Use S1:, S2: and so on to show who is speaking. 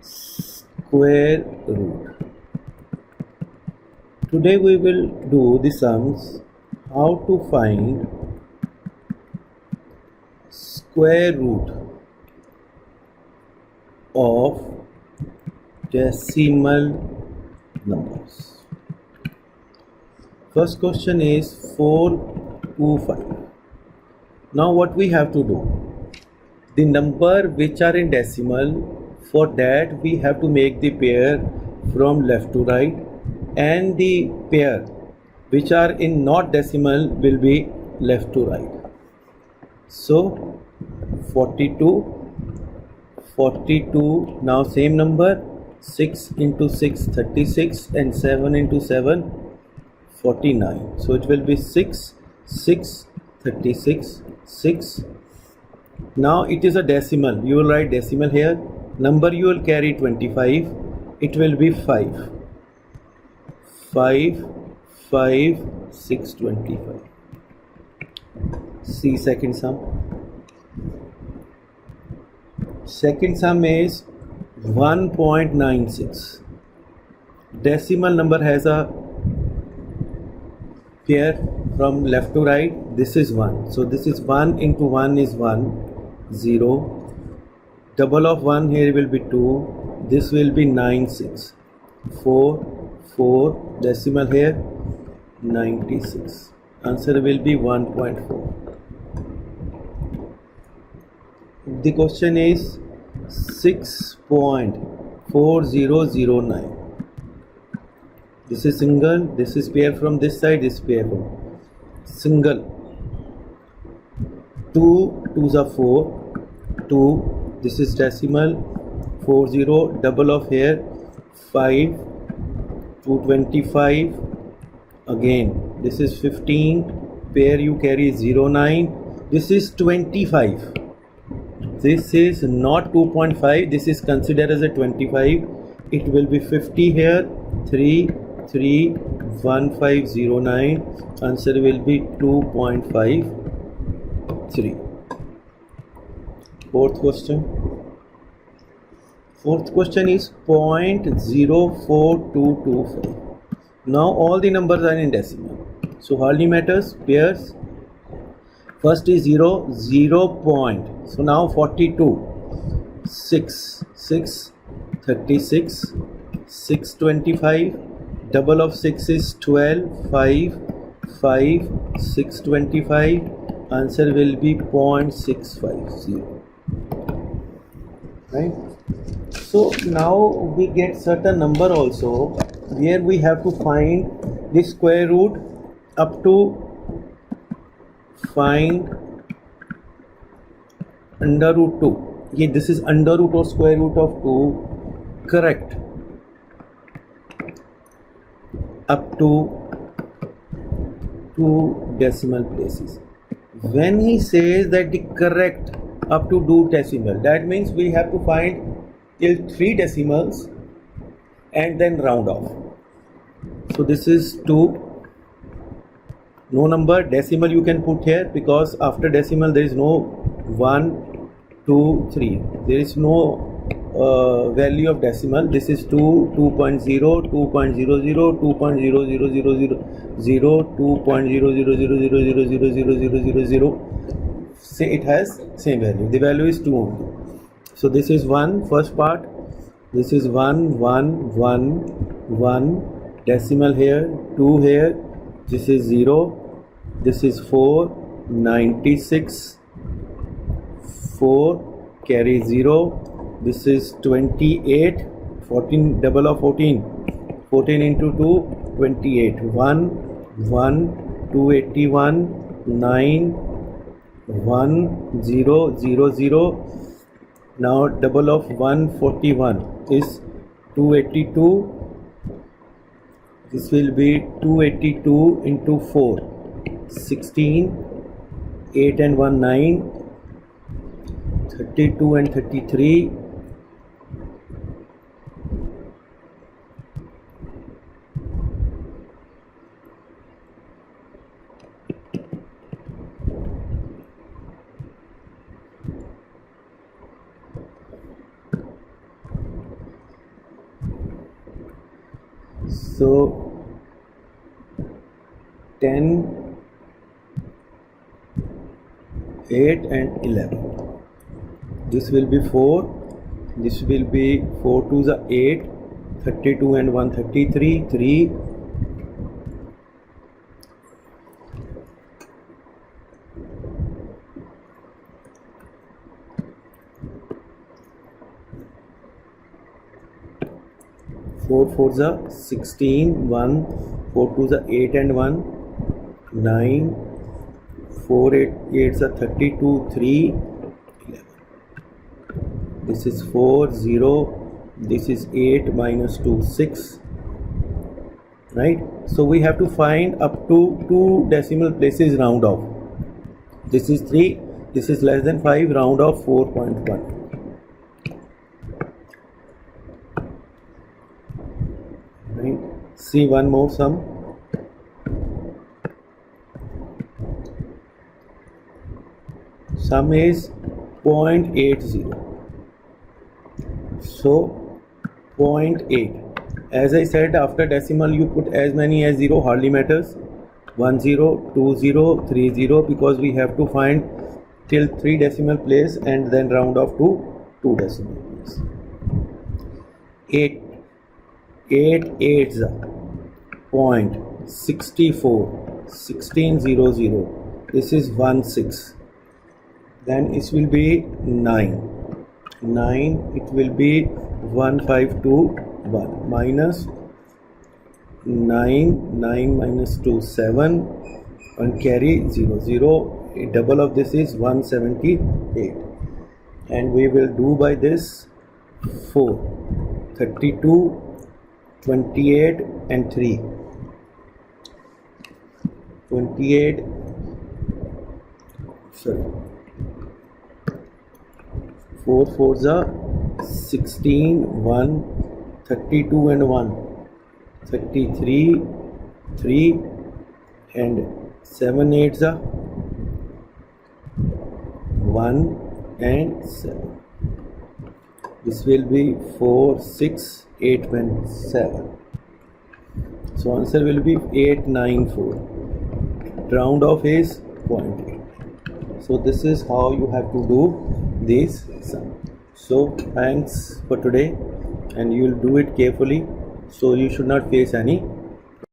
S1: square root. Today we will do the sums how to find square root of decimal numbers. First question is 425. Now what we have to do? The number which are in decimal, for that we have to make the pair from left to right, and the pair which are in not decimal will be left to right. So 42, now same number, 6 into 6 36 and 7 into 7 49. So it will be 6 36 6. Now it is a decimal, you will write decimal here, number you will carry 25, it will be 5 6 25. See second sum. Second sum is 1.96. Decimal number has a pair from left to right. This is 1, so this is 1 into 1 is 1 0. Double of 1 here will be 2. This will be 9 6 4 decimal here 96. Answer will be 1.4. The question is 6.4009. This is single, this is pair from this side, this pair from single. 2 2s are 4, 2, this is decimal, 40, double of here 5, 225, again this is 15, pair you carry 09, this is 25. This is not 2.5, this is considered as a 25. It will be 50 here, 3.1509. Answer will be 2.53. Fourth question is 0.04225. Now all the numbers are in decimal, so hardly matters. Pairs, first is 0 point, so now 42, 6 36 625, double of 6 is 12, 5 625. Answer will be 0.650. Right? So now we get certain number also where we have to find the square root up to find under root 2. Yeah, this is under root or square root of 2. Correct. Up to 2 decimal places. When he says that the correct up to 2 decimal, that means we have to find till 3 decimals and then round off. So this is 2. No number, decimal you can put here, because after decimal there is no 1 2 3, there is no value of decimal. This is 2 2.0 2.00 2.0000 2.00000000. Say it has same value, the value is 2 only. So this is 1 first part, this is 1 1 1 1, decimal here 2 here, this is 0, this is 4 96, 4 carry 0, this is 28, 14, double of 14 into 2 28, 1 281, 9 1 0 0 0. Now double of 141 is 282. This will be 282 into 4 16, 8 and 1 9, 32 and 33, So 10, 8 and 11. This will be 4. This will be 4 2s are 8. 32 and 1 33. 3. 4 4s are 16, 1, 4 2s are 8 and 1, 9, 4 8 8s are 32, 3, 11. This is 4, 0, this is 8 minus 2, 6, right? So we have to find up to 2 decimal places round off. This is 3, this is less than 5, round off 4.1. See one more sum. Sum is 0.80. So 0.8. As I said, after decimal you put as many as 0, hardly matters. 1 0, 2 0, 3 0, because we have to find till 3 decimal place and then round off to 2 decimal place. 8 8s are 0.64, 1600. This is 1 6. Then it will be 9. It will be 1521 minus 9 minus 2 7 and carry 0. Double of this is 178, and we will do by this 4, 32, 28 and 3. 28, sorry, 4 4s are 16, 1, 32 and 1, 33, 3 and 7 8s are 1 and 7. This will be 4, 6, 8 and 7. So answer will be 894. Round off is 0.8. So this is how you have to do this sum. So thanks for today, and you will do it carefully, so you should not face any